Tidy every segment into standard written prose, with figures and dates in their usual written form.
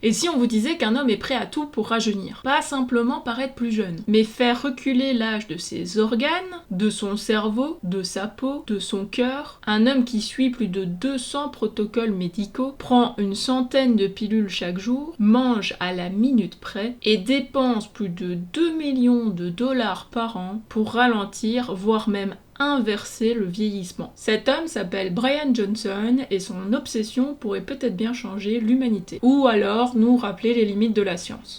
Et si on vous disait qu'un homme est prêt à tout pour rajeunir? Pas simplement paraître plus jeune, mais faire reculer l'âge de ses organes, de son cerveau, de sa peau, de son cœur. Un homme qui suit plus de 200 protocoles médicaux, prend une centaine de pilules chaque jour, mange à la minute près et dépense plus de 2 millions de dollars par an pour ralentir, voire même inverser le vieillissement. Cet homme s'appelle Brian Johnson et son obsession pourrait peut-être bien changer l'humanité. Ou alors nous rappeler les limites de la science.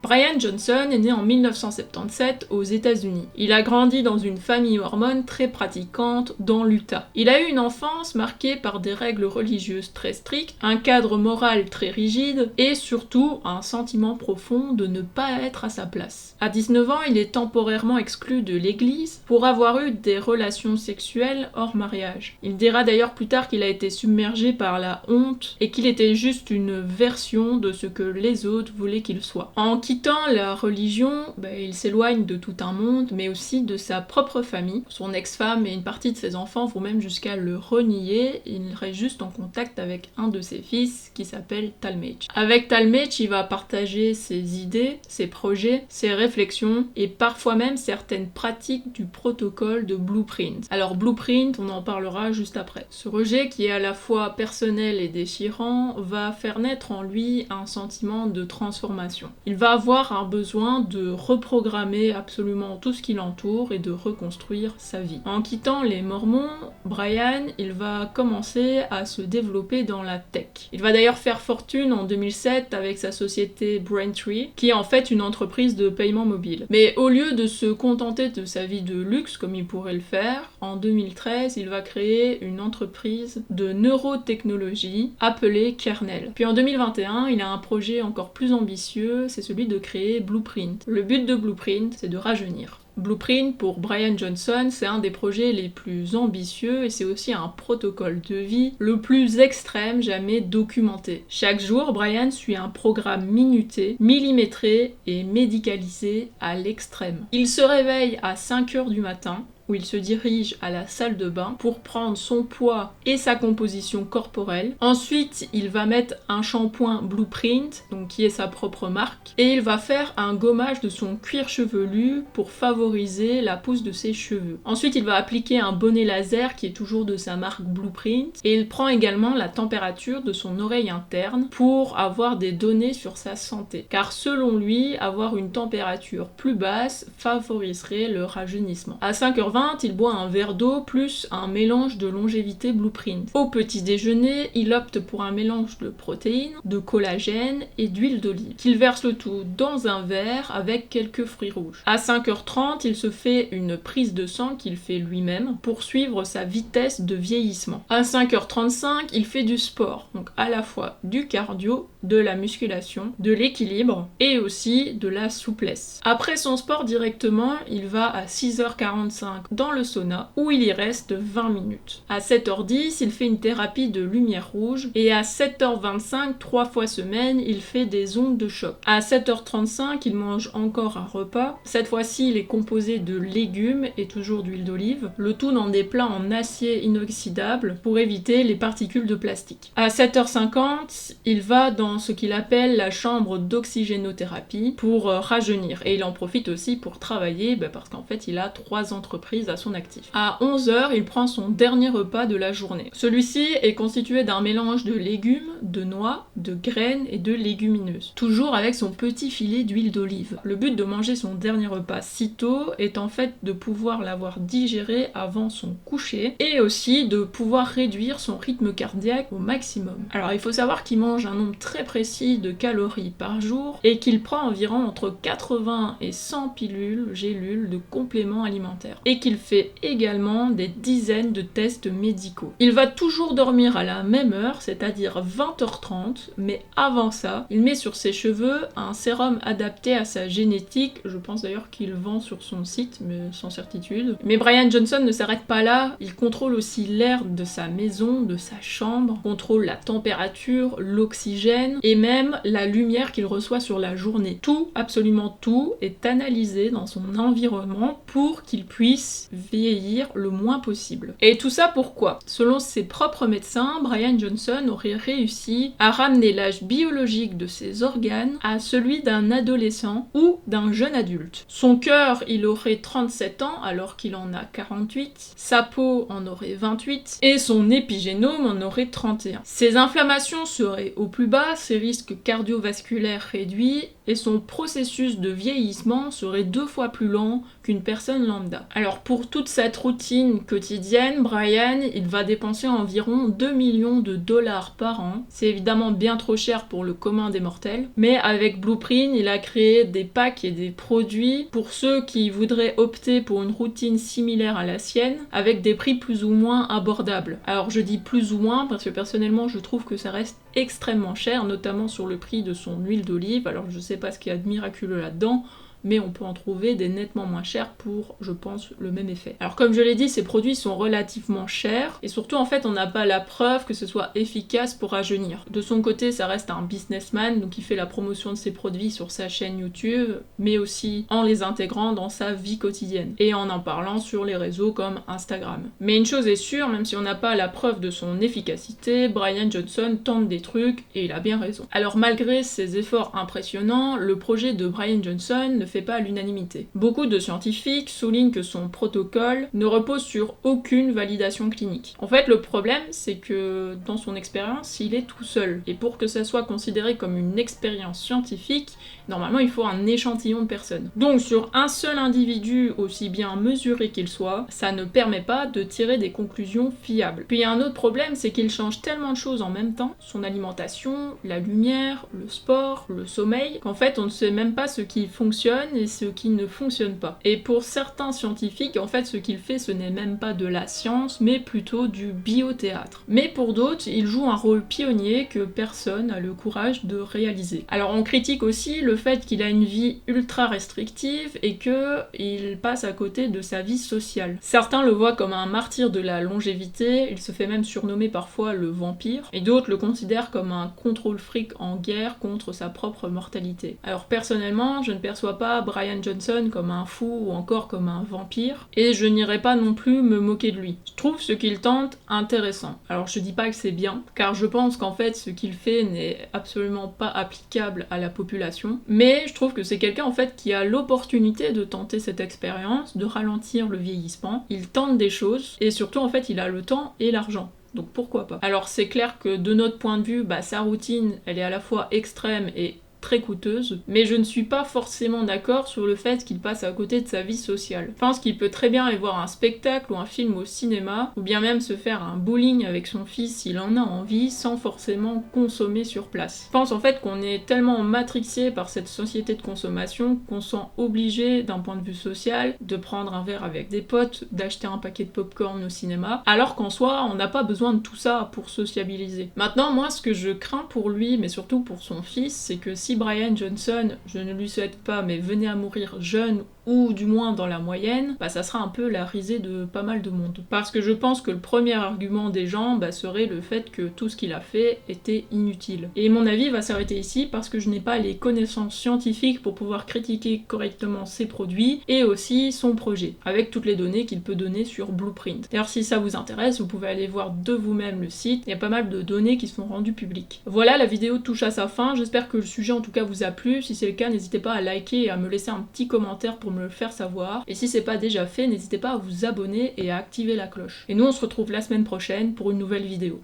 Brian Johnson est né en 1977 aux États-Unis. Il a grandi dans une famille mormone très pratiquante dans l'Utah. Il a eu une enfance marquée par des règles religieuses très strictes, un cadre moral très rigide et surtout un sentiment profond de ne pas être à sa place. À 19 ans, il est temporairement exclu de l'église pour avoir eu des relations sexuelles hors mariage. Il dira d'ailleurs plus tard qu'il a été submergé par la honte et qu'il était juste une version de ce que les autres voulaient qu'il soit. En quittant la religion, il s'éloigne de tout un monde, mais aussi de sa propre famille. Son ex-femme et une partie de ses enfants vont même jusqu'à le renier. Il reste juste en contact avec un de ses fils qui s'appelle Talmage. Avec Talmage, il va partager ses idées, ses projets, ses réflexions et parfois même certaines pratiques du protocole de Blueprint. Alors Blueprint, on en parlera juste après. Ce rejet qui est à la fois personnel et déchirant va faire naître en lui un sentiment de transformation. Il va avoir un besoin de reprogrammer absolument tout ce qui l'entoure et de reconstruire sa vie. En quittant les Mormons, Brian, il va commencer à se développer dans la tech. Il va d'ailleurs faire fortune en 2007 avec sa société Braintree, qui est en fait une entreprise de paiement mobile. Mais au lieu de se contenter de sa vie de luxe comme il pourrait le faire, en 2013, il va créer une entreprise de neurotechnologie appelée Kernel. Puis en 2021, il a un projet encore plus ambitieux, c'est celui de créer Blueprint. Le but de Blueprint, c'est de rajeunir. Blueprint, pour Brian Johnson, c'est un des projets les plus ambitieux et c'est aussi un protocole de vie le plus extrême jamais documenté. Chaque jour, Brian suit un programme minuté, millimétré et médicalisé à l'extrême. Il se réveille à 5h du matin, où il se dirige à la salle de bain pour prendre son poids et sa composition corporelle. Ensuite, il va mettre un shampoing Blueprint, donc qui est sa propre marque, et il va faire un gommage de son cuir chevelu pour favoriser la pousse de ses cheveux. Ensuite, il va appliquer un bonnet laser qui est toujours de sa marque Blueprint, et il prend également la température de son oreille interne pour avoir des données sur sa santé. Car selon lui, avoir une température plus basse favoriserait le rajeunissement. À 5h20, il boit un verre d'eau plus un mélange de longévité Blueprint. Au petit déjeuner, il opte pour un mélange de protéines, de collagène et d'huile d'olive, qu'il verse le tout dans un verre avec quelques fruits rouges. À 5h30, il se fait une prise de sang qu'il fait lui-même pour suivre sa vitesse de vieillissement. À 5h35, il fait du sport, donc à la fois du cardio, de la musculation, de l'équilibre et aussi de la souplesse. Après son sport directement, il va à 6h45 dans le sauna où il y reste 20 minutes. À 7h10, il fait une thérapie de lumière rouge et à 7h25, 3 fois semaine, il fait des ondes de choc. À 7h35, il mange encore un repas. Cette fois-ci, il est composé de légumes et toujours d'huile d'olive, le tout dans des plats en acier inoxydable pour éviter les particules de plastique. À 7h50, il va dans ce qu'il appelle la chambre d'oxygénothérapie pour rajeunir et il en profite aussi pour travailler parce qu'en fait, il a 3 entreprises à son actif. À 11h, il prend son dernier repas de la journée. Celui-ci est constitué d'un mélange de légumes, de noix, de graines et de légumineuses. Toujours avec son petit filet d'huile d'olive. Le but de manger son dernier repas si tôt est en fait de pouvoir l'avoir digéré avant son coucher et aussi de pouvoir réduire son rythme cardiaque au maximum. Alors il faut savoir qu'il mange un nombre très précis de calories par jour et qu'il prend environ entre 80 et 100 pilules, gélules de compléments alimentaires. Et qu'il fait également des dizaines de tests médicaux. Il va toujours dormir à la même heure, c'est-à-dire 20h30, mais avant ça, il met sur ses cheveux un sérum adapté à sa génétique, je pense d'ailleurs qu'il vend sur son site, mais sans certitude. Mais Brian Johnson ne s'arrête pas là, il contrôle aussi l'air de sa maison, de sa chambre, contrôle la température, l'oxygène, quotidienne et même la lumière qu'il reçoit sur la journée. Tout, absolument tout, est analysé dans son environnement pour qu'il puisse vieillir le moins possible. Et tout ça pourquoi? Selon ses propres médecins, Brian Johnson aurait réussi à ramener l'âge biologique de ses organes à celui d'un adolescent ou d'un jeune adulte. Son cœur, il aurait 37 ans alors qu'il en a 48, sa peau en aurait 28 et son épigénome en aurait 31. Ses inflammations seraient au plus bas, ses risques cardiovasculaires réduits et son processus de vieillissement serait 2 fois plus lent qu'une personne lambda. Alors pour toute cette routine quotidienne, Brian, il va dépenser environ 2 millions de dollars par an. C'est évidemment bien trop cher pour le commun des mortels, mais avec Blueprint, il a créé des packs et des produits pour ceux qui voudraient opter pour une routine similaire à la sienne, avec des prix plus ou moins abordables. Alors je dis plus ou moins parce que personnellement je trouve que ça reste extrêmement cher, notamment sur le prix de son huile d'olive. Alors je sais pas ce qu'il y a de miraculeux là-dedans, mais on peut en trouver des nettement moins chers pour, je pense, le même effet. Alors comme je l'ai dit, ces produits sont relativement chers, et surtout en fait on n'a pas la preuve que ce soit efficace pour rajeunir. De son côté, ça reste un businessman, donc il fait la promotion de ses produits sur sa chaîne YouTube, mais aussi en les intégrant dans sa vie quotidienne, et en parlant sur les réseaux comme Instagram. Mais une chose est sûre, même si on n'a pas la preuve de son efficacité, Brian Johnson tente des trucs, et il a bien raison. Alors malgré ses efforts impressionnants, le projet de Brian Johnson ne fait pas à l'unanimité. Beaucoup de scientifiques soulignent que son protocole ne repose sur aucune validation clinique. En fait, le problème, c'est que dans son expérience, il est tout seul. Et pour que ça soit considéré comme une expérience scientifique, normalement, il faut un échantillon de personnes. Donc, sur un seul individu, aussi bien mesuré qu'il soit, ça ne permet pas de tirer des conclusions fiables. Puis, il y a un autre problème, c'est qu'il change tellement de choses en même temps, son alimentation, la lumière, le sport, le sommeil, qu'en fait, on ne sait même pas ce qui fonctionne et ce qui ne fonctionne pas. Et pour certains scientifiques, en fait, ce qu'il fait, ce n'est même pas de la science, mais plutôt du biothéâtre. Mais pour d'autres, il joue un rôle pionnier que personne n'a le courage de réaliser. Alors on critique aussi le fait qu'il a une vie ultra restrictive et qu'il passe à côté de sa vie sociale. Certains le voient comme un martyr de la longévité, il se fait même surnommer parfois le vampire, et d'autres le considèrent comme un contrôle fric en guerre contre sa propre mortalité. Alors personnellement, je ne perçois pas Brian Johnson comme un fou ou encore comme un vampire, et je n'irai pas non plus me moquer de lui. Je trouve ce qu'il tente intéressant. Alors je dis pas que c'est bien, car je pense qu'en fait ce qu'il fait n'est absolument pas applicable à la population, mais je trouve que c'est quelqu'un en fait qui a l'opportunité de tenter cette expérience, de ralentir le vieillissement. Il tente des choses, et surtout en fait il a le temps et l'argent. Donc pourquoi pas. Alors c'est clair que de notre point de vue, sa routine, elle est à la fois extrême et très coûteuse, mais je ne suis pas forcément d'accord sur le fait qu'il passe à côté de sa vie sociale. Je pense qu'il peut très bien aller voir un spectacle ou un film au cinéma, ou bien même se faire un bowling avec son fils s'il en a envie, sans forcément consommer sur place. Je pense en fait qu'on est tellement matrixé par cette société de consommation qu'on se sent obligé, d'un point de vue social, de prendre un verre avec des potes, d'acheter un paquet de popcorn au cinéma, alors qu'en soi, on n'a pas besoin de tout ça pour sociabiliser. Maintenant, moi, ce que je crains pour lui, mais surtout pour son fils, c'est que si Brian Johnson, je ne lui souhaite pas, mais venait à mourir jeune ou du moins dans la moyenne, ça sera un peu la risée de pas mal de monde. Parce que je pense que le premier argument des gens serait le fait que tout ce qu'il a fait était inutile. Et mon avis va s'arrêter ici parce que je n'ai pas les connaissances scientifiques pour pouvoir critiquer correctement ses produits et aussi son projet, avec toutes les données qu'il peut donner sur Blueprint. D'ailleurs, si ça vous intéresse, vous pouvez aller voir de vous-même le site, il y a pas mal de données qui sont rendues publiques. Voilà, la vidéo touche à sa fin, j'espère que le sujet en tout cas vous a plu. Si c'est le cas, n'hésitez pas à liker et à me laisser un petit commentaire pour me le faire savoir. Et si c'est pas déjà fait, n'hésitez pas à vous abonner et à activer la cloche. Et nous on se retrouve la semaine prochaine pour une nouvelle vidéo.